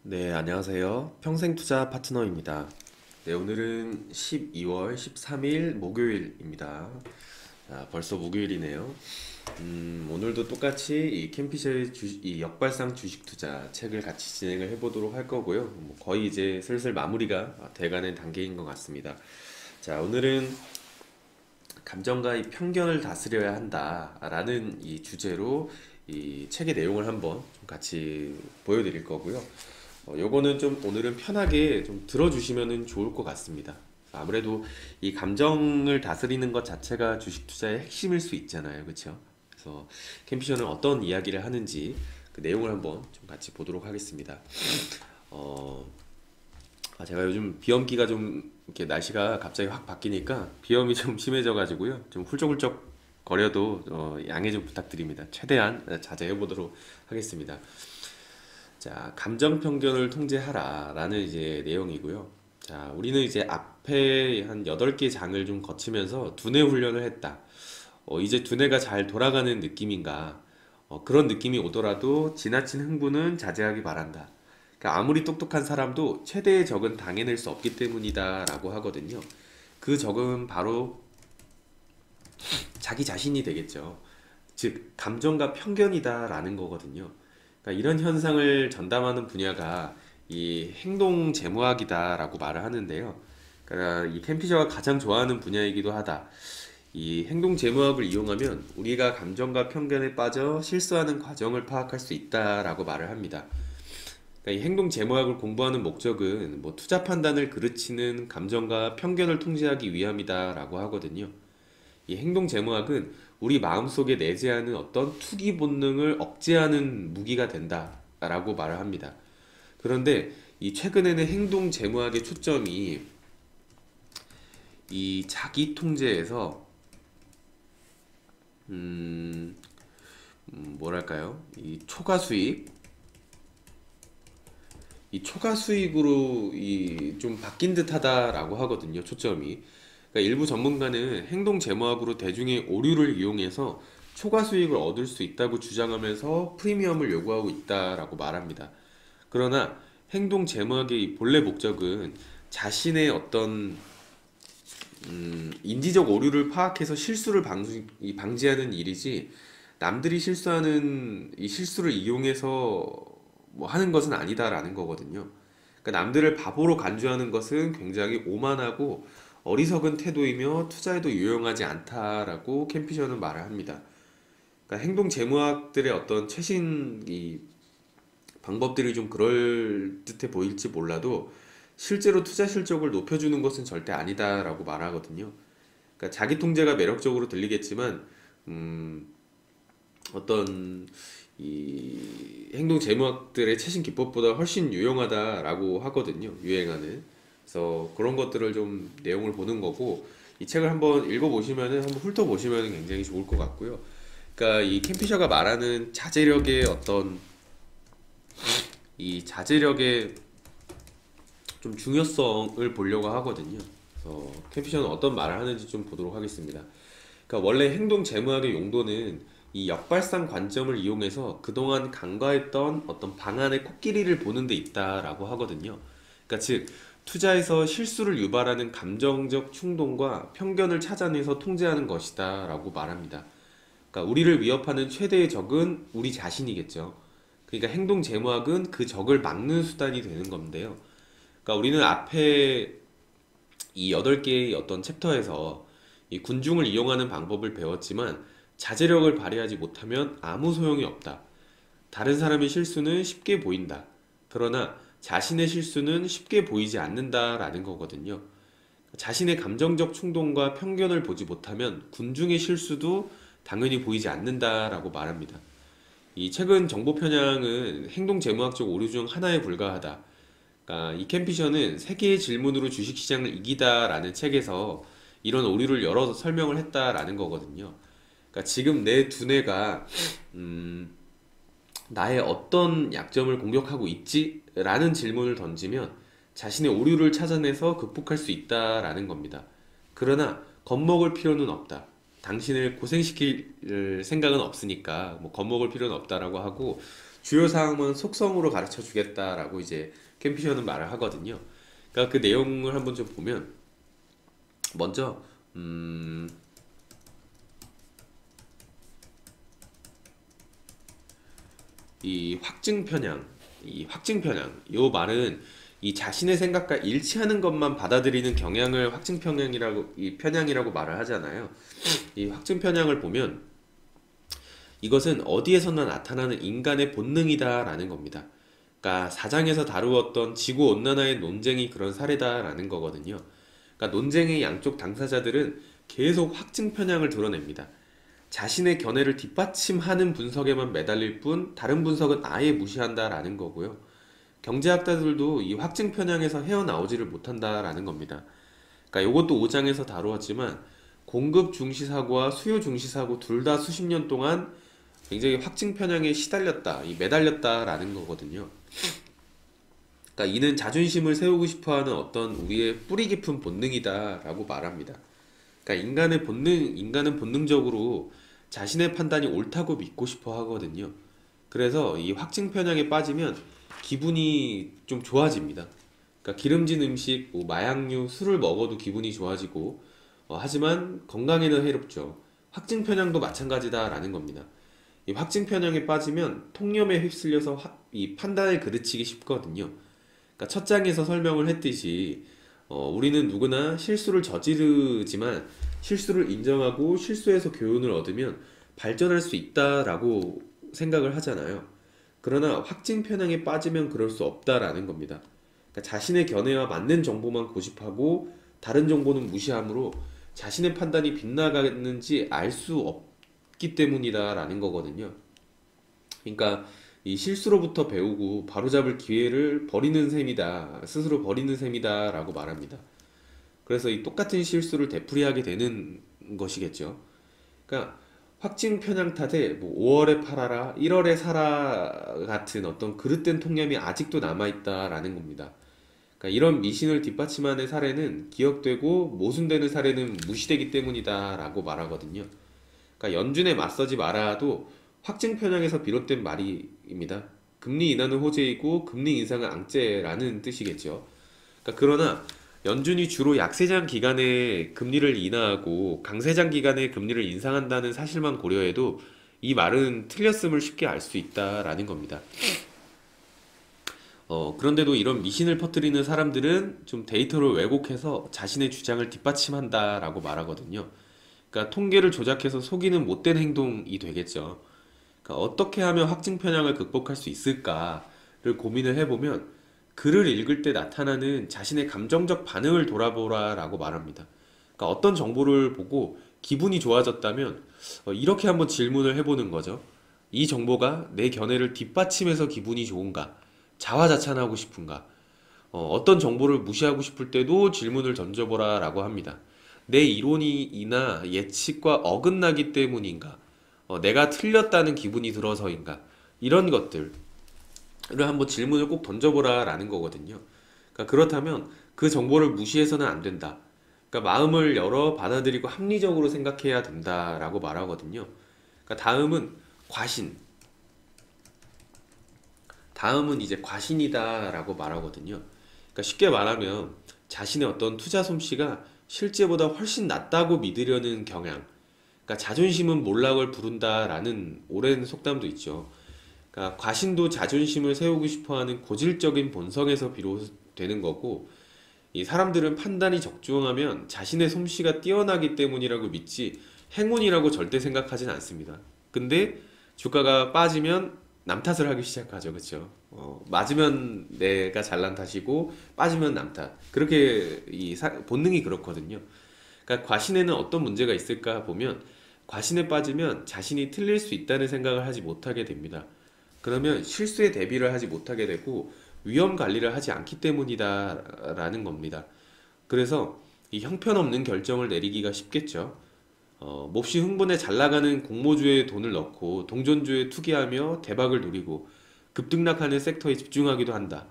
네, 안녕하세요. 평생투자 파트너입니다. 네, 오늘은 12월 13일 목요일입니다. 자, 벌써 목요일이네요. 오늘도 똑같이 이 캠피셔의 이 역발상 주식 투자 책을 같이 진행을 해보도록 할 거고요. 거의 이제 슬슬 마무리가 돼가는 단계인 것 같습니다. 자, 오늘은 감정과 이 편견을 다스려야 한다라는 이 주제로 이 책의 내용을 한번 좀 같이 보여드릴 거고요. 요거는 좀 오늘은 편하게 좀 들어주시면 좋을 것 같습니다. 아무래도 이 감정을 다스리는 것 자체가 주식 투자의 핵심일 수 있잖아요. 그렇죠? 그래서 캠피션은 어떤 이야기를 하는지 그 내용을 한번 좀 같이 보도록 하겠습니다. 어, 제가 요즘 비염기가 좀 이렇게 날씨가 갑자기 확 바뀌니까 비염이 좀 심해져 가지고요. 좀 훌쩍훌쩍 거려도 양해 좀 부탁드립니다. 최대한 자제해 보도록 하겠습니다. 자, 감정 편견을 통제하라 라는 이제 내용이고요. 자, 우리는 이제 앞에 한 8개 장을 좀 거치면서 두뇌 훈련을 했다. 이제 두뇌가 잘 돌아가는 느낌인가? 그런 느낌이 오더라도 지나친 흥분은 자제하기 바란다. 그러니까 아무리 똑똑한 사람도 최대의 적은 당해낼 수 없기 때문이다 라고 하거든요. 그 적은 바로 자기 자신이 되겠죠. 즉, 감정과 편견이다 라는 거거든요. 그러니까 이런 현상을 전담하는 분야가 이 행동 재무학이다라고 말을 하는데요. 그러니까 이 캠피셔가 가장 좋아하는 분야이기도 하다. 이 행동 재무학을 이용하면 우리가 감정과 편견에 빠져 실수하는 과정을 파악할 수 있다라고 말을 합니다. 그러니까 이 행동 재무학을 공부하는 목적은 뭐 투자 판단을 그르치는 감정과 편견을 통제하기 위함이다라고 하거든요. 이 행동 재무학은 우리 마음속에 내재하는 어떤 투기 본능을 억제하는 무기가 된다라고 말을 합니다. 그런데 이 최근에는 행동 재무학의 초점이 이 자기 통제에서 뭐랄까요? 이 초과 수익으로 이 좀 바뀐 듯하다라고 하거든요. 초점이. 그러니까 일부 전문가는 행동 재무학으로 대중의 오류를 이용해서 초과 수익을 얻을 수 있다고 주장하면서 프리미엄을 요구하고 있다라고 말합니다. 그러나 행동 재무학의 이 본래 목적은 자신의 어떤 인지적 오류를 파악해서 실수를 방지하는 일이지 남들이 실수하는 이 실수를 이용해서 뭐 하는 것은 아니다라는 거거든요. 그러니까 남들을 바보로 간주하는 것은 굉장히 오만하고 어리석은 태도이며 투자에도 유용하지 않다라고 캠피셔는 말을 합니다. 그러니까 행동 재무학들의 어떤 최신 이 방법들이 좀 그럴듯해 보일지 몰라도 실제로 투자 실적을 높여주는 것은 절대 아니다라고 말하거든요. 그러니까 자기 통제가 매력적으로 들리겠지만 어떤 이 행동 재무학들의 최신 기법보다 훨씬 유용하다라고 하거든요. 유행하는. 그래서 그런 것들을 좀 내용을 보는 거고 이 책을 한번 읽어보시면은 한번 훑어보시면 굉장히 좋을 것 같고요. 그러니까 이 캠피셔가 말하는 자제력의 어떤 이 자제력의 좀 중요성을 보려고 하거든요. 그래서 캠피셔는 어떤 말을 하는지 좀 보도록 하겠습니다. 그러니까 원래 행동 재무학의 용도는 이 역발상 관점을 이용해서 그동안 간과했던 어떤 방안의 코끼리를 보는 데 있다라고 하거든요. 그러니까 즉 투자에서 실수를 유발하는 감정적 충동과 편견을 찾아내서 통제하는 것이다 라고 말합니다. 그러니까 우리를 위협하는 최대의 적은 우리 자신이겠죠. 그러니까 행동 재무학은 그 적을 막는 수단이 되는 건데요. 그러니까 우리는 앞에 이 8개의 어떤 챕터에서 이 군중을 이용하는 방법을 배웠지만 자제력을 발휘하지 못하면 아무 소용이 없다. 다른 사람의 실수는 쉽게 보인다. 그러나 자신의 실수는 쉽게 보이지 않는다라는 거거든요. 자신의 감정적 충동과 편견을 보지 못하면 군중의 실수도 당연히 보이지 않는다라고 말합니다. 이 최근 정보 편향은 행동 재무학적 오류 중 하나에 불과하다. 그러니까 이 캠피셔는 세계의 질문으로 주식시장을 이기다라는 책에서 이런 오류를 열어서 설명을 했다라는 거거든요. 그러니까 지금 내 두뇌가 나의 어떤 약점을 공격하고 있지? 라는 질문을 던지면 자신의 오류를 찾아내서 극복할 수 있다라는 겁니다. 그러나 겁먹을 필요는 없다. 당신을 고생시킬 생각은 없으니까 뭐 겁먹을 필요는 없다라고 하고 주요 사항만 속성으로 가르쳐 주겠다라고 이제 캠피셔는 말을 하거든요. 그러니까 그 내용을 한번 좀 보면 먼저 이 확증편향, 요 말은 이 자신의 생각과 일치하는 것만 받아들이는 경향을 편향이라고 말을 하잖아요. 이 확증편향을 보면 이것은 어디에서나 나타나는 인간의 본능이다라는 겁니다. 그러니까 사장에서 다루었던 지구 온난화의 논쟁이 그런 사례다라는 거거든요. 그러니까 논쟁의 양쪽 당사자들은 계속 확증 편향을 드러냅니다. 자신의 견해를 뒷받침하는 분석에만 매달릴 뿐 다른 분석은 아예 무시한다라는 거고요. 경제학자들도 이 확증 편향에서 헤어나오지를 못한다라는 겁니다. 그러니까 이것도 5장에서 다루었지만 공급 중시 사고와 수요 중시 사고 둘 다 수십 년 동안 굉장히 확증 편향에 시달렸다, 매달렸다라는 거거든요. 그러니까 이는 자존심을 세우고 싶어하는 어떤 우리의 뿌리 깊은 본능이다라고 말합니다. 그러니까 인간은 본능적으로 자신의 판단이 옳다고 믿고 싶어 하거든요. 그래서 이 확증 편향에 빠지면 기분이 좀 좋아집니다. 그러니까 기름진 음식, 뭐 마약류, 술을 먹어도 기분이 좋아지고, 하지만 건강에는 해롭죠. 확증 편향도 마찬가지다라는 겁니다. 이 확증 편향에 빠지면 통념에 휩쓸려서 이 판단을 그르치기 쉽거든요. 그러니까 첫 장에서 설명을 했듯이 우리는 누구나 실수를 저지르지만 실수를 인정하고 실수에서 교훈을 얻으면 발전할 수 있다라고 생각을 하잖아요. 그러나 확증 편향에 빠지면 그럴 수 없다라는 겁니다. 그러니까 자신의 견해와 맞는 정보만 고집하고 다른 정보는 무시하므로 자신의 판단이 빗나가는지 알 수 없기 때문이다라는 거거든요. 그러니까 이 실수로부터 배우고 바로잡을 기회를 버리는 셈이다. 스스로 버리는 셈이다라고 말합니다. 그래서 이 똑같은 실수를 되풀이하게 되는 것이겠죠. 그러니까 확증 편향 탓에 뭐 5월에 팔아라, 1월에 사라 같은 어떤 그릇된 통념이 아직도 남아있다라는 겁니다. 그러니까 이런 미신을 뒷받침하는 사례는 기억되고 모순되는 사례는 무시되기 때문이다라고 말하거든요. 그러니까 연준에 맞서지 말아도 확증 편향에서 비롯된 말입니다. 금리 인하는 호재이고 금리 인상은 앙죄라는 뜻이겠죠. 그러니까 그러나 연준이 주로 약세장 기간에 금리를 인하하고 강세장 기간에 금리를 인상한다는 사실만 고려해도 이 말은 틀렸음을 쉽게 알 수 있다라는 겁니다. 그런데도 이런 미신을 퍼뜨리는 사람들은 좀 데이터를 왜곡해서 자신의 주장을 뒷받침한다라고 말하거든요. 그러니까 통계를 조작해서 속이는 못된 행동이 되겠죠. 그러니까 어떻게 하면 확증 편향을 극복할 수 있을까를 고민을 해보면 글을 읽을 때 나타나는 자신의 감정적 반응을 돌아보라라고 말합니다. 그러니까 어떤 정보를 보고 기분이 좋아졌다면 이렇게 한번 질문을 해보는 거죠. 이 정보가 내 견해를 뒷받침해서 기분이 좋은가? 자화자찬하고 싶은가? 어떤 정보를 무시하고 싶을 때도 질문을 던져보라라고 합니다. 내 이론이나 예측과 어긋나기 때문인가? 내가 틀렸다는 기분이 들어서인가? 이런 것들을 한번 질문을 꼭 던져보라라는 거거든요. 그러니까 그렇다면 그 정보를 무시해서는 안 된다. 그러니까 마음을 열어 받아들이고 합리적으로 생각해야 된다라고 말하거든요. 그러니까 과신. 다음은 이제 과신이다라고 말하거든요. 그러니까 쉽게 말하면 자신의 어떤 투자 솜씨가 실제보다 훨씬 낫다고 믿으려는 경향. 그러니까 자존심은 몰락을 부른다라는 오랜 속담도 있죠. 그러니까 과신도 자존심을 세우고 싶어하는 고질적인 본성에서 비롯되는 거고, 이 사람들은 판단이 적중하면 자신의 솜씨가 뛰어나기 때문이라고 믿지 행운이라고 절대 생각하진 않습니다. 근데 주가가 빠지면 남 탓을 하기 시작하죠, 그렇죠? 맞으면 내가 잘난 탓이고 빠지면 남 탓. 그렇게 본능이 그렇거든요. 그러니까 과신에는 어떤 문제가 있을까 보면 과신에 빠지면 자신이 틀릴 수 있다는 생각을 하지 못하게 됩니다. 그러면 실수에 대비를 하지 못하게 되고 위험 관리를 하지 않기 때문이다라는 겁니다. 그래서 이 형편없는 결정을 내리기가 쉽겠죠. 몹시 흥분해 잘 나가는 공모주에 돈을 넣고 동전주에 투기하며 대박을 노리고 급등락하는 섹터에 집중하기도 한다.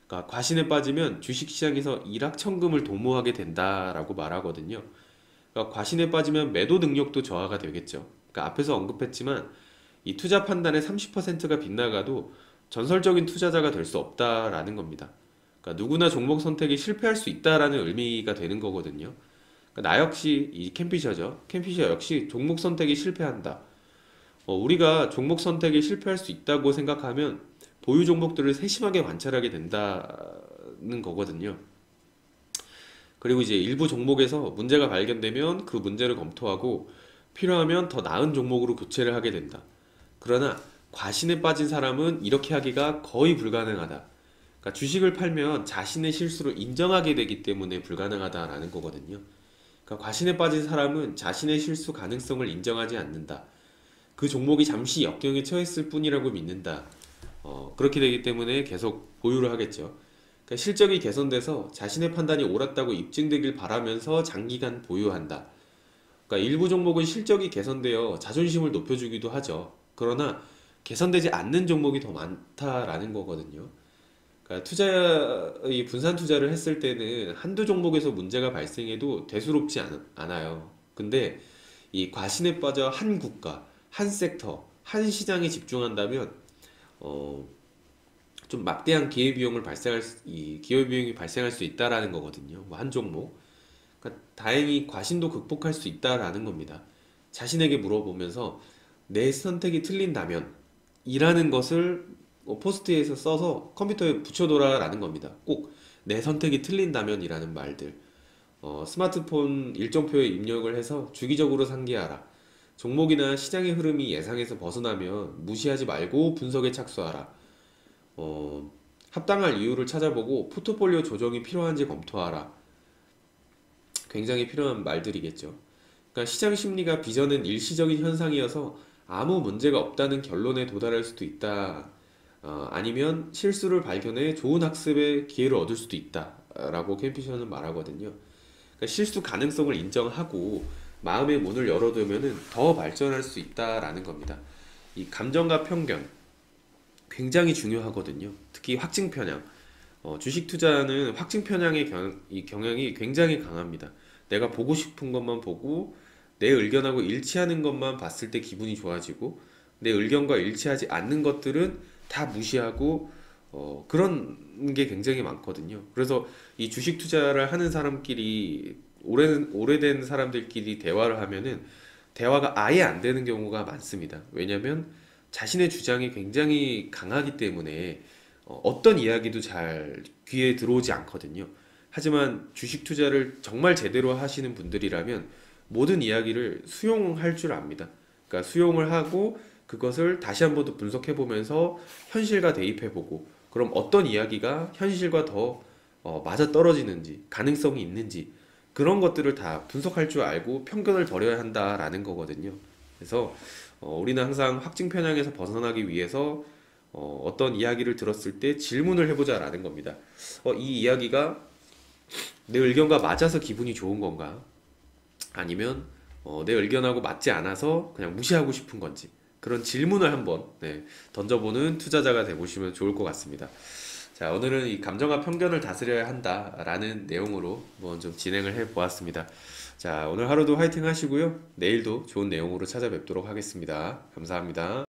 그러니까 과신에 빠지면 주식시장에서 일확천금을 도모하게 된다라고 말하거든요. 그러니까 과신에 빠지면 매도 능력도 저하가 되겠죠. 그러니까 앞에서 언급했지만 이 투자 판단의 30%가 빗나가도 전설적인 투자자가 될 수 없다라는 겁니다. 그러니까 누구나 종목 선택이 실패할 수 있다라는 의미가 되는 거거든요. 그러니까 나 역시 이 캠피셔죠. 캠피셔 역시 종목 선택이 실패한다. 우리가 종목 선택에 실패할 수 있다고 생각하면 보유 종목들을 세심하게 관찰하게 된다는 거거든요. 그리고 이제 일부 종목에서 문제가 발견되면 그 문제를 검토하고 필요하면 더 나은 종목으로 교체를 하게 된다. 그러나 과신에 빠진 사람은 이렇게 하기가 거의 불가능하다. 그러니까 주식을 팔면 자신의 실수를 인정하게 되기 때문에 불가능하다라는 거거든요. 그러니까 과신에 빠진 사람은 자신의 실수 가능성을 인정하지 않는다. 그 종목이 잠시 역경에 처했을 뿐이라고 믿는다. 그렇게 되기 때문에 계속 보유를 하겠죠. 그러니까 실적이 개선돼서 자신의 판단이 옳았다고 입증되길 바라면서 장기간 보유한다. 그러니까 일부 종목은 실적이 개선되어 자존심을 높여주기도 하죠. 그러나 개선되지 않는 종목이 더 많다라는 거거든요. 그러니까 이 분산 투자를 했을 때는 한두 종목에서 문제가 발생해도 대수롭지 않아요. 근데 이 과신에 빠져 한 국가, 한 섹터, 한 시장에 집중한다면 어, 좀 막대한 기회비용이 발생할 수 있다라는 거거든요. 뭐한 종목. 그러니까 다행히 과신도 극복할 수 있다라는 겁니다. 자신에게 물어보면서 내 선택이 틀린다면 이라는 것을 포스트잇에서 써서 컴퓨터에 붙여둬라라는 겁니다. 꼭 내 선택이 틀린다면 이라는 말들. 스마트폰 일정표에 입력을 해서 주기적으로 상기하라. 종목이나 시장의 흐름이 예상에서 벗어나면 무시하지 말고 분석에 착수하라. 합당할 이유를 찾아보고 포트폴리오 조정이 필요한지 검토하라. 굉장히 필요한 말들이겠죠. 그러니까 시장 심리가 빚어낸 일시적인 현상이어서 아무 문제가 없다는 결론에 도달할 수도 있다. 아니면 실수를 발견해 좋은 학습의 기회를 얻을 수도 있다. 라고 캠피셔는 말하거든요. 그러니까 실수 가능성을 인정하고 마음의 문을 열어두면은 더 발전할 수 있다라는 겁니다. 이 감정과 편견 굉장히 중요하거든요. 특히 확증 편향. 주식 투자는 확증 편향의 이 경향이 굉장히 강합니다. 내가 보고 싶은 것만 보고 내 의견하고 일치하는 것만 봤을 때 기분이 좋아지고 내 의견과 일치하지 않는 것들은 다 무시하고 그런 게 굉장히 많거든요. 그래서 이 주식 투자를 하는 사람끼리 오래된 사람들끼리 대화를 하면은 대화가 아예 안 되는 경우가 많습니다. 왜냐면 자신의 주장이 굉장히 강하기 때문에 어떤 이야기도 잘 귀에 들어오지 않거든요. 하지만 주식 투자를 정말 제대로 하시는 분들이라면 모든 이야기를 수용할 줄 압니다. 그러니까 수용을 하고 그것을 다시 한 번 더 분석해 보면서 현실과 대입해 보고 그럼 어떤 이야기가 현실과 더 맞아 떨어지는지 가능성이 있는지 그런 것들을 다 분석할 줄 알고 편견을 버려야 한다라는 거거든요. 그래서 우리는 항상 확증 편향에서 벗어나기 위해서 어떤 이야기를 들었을 때 질문을 해보자라는 겁니다. 이 이야기가 내 의견과 맞아서 기분이 좋은 건가? 아니면 내 의견하고 맞지 않아서 그냥 무시하고 싶은 건지 그런 질문을 한번 던져보는 투자자가 되보시면 좋을 것 같습니다. 자, 오늘은 이 감정과 편견을 다스려야 한다라는 내용으로 한번 좀 진행을 해 보았습니다. 자, 오늘 하루도 화이팅 하시고요. 내일도 좋은 내용으로 찾아뵙도록 하겠습니다. 감사합니다.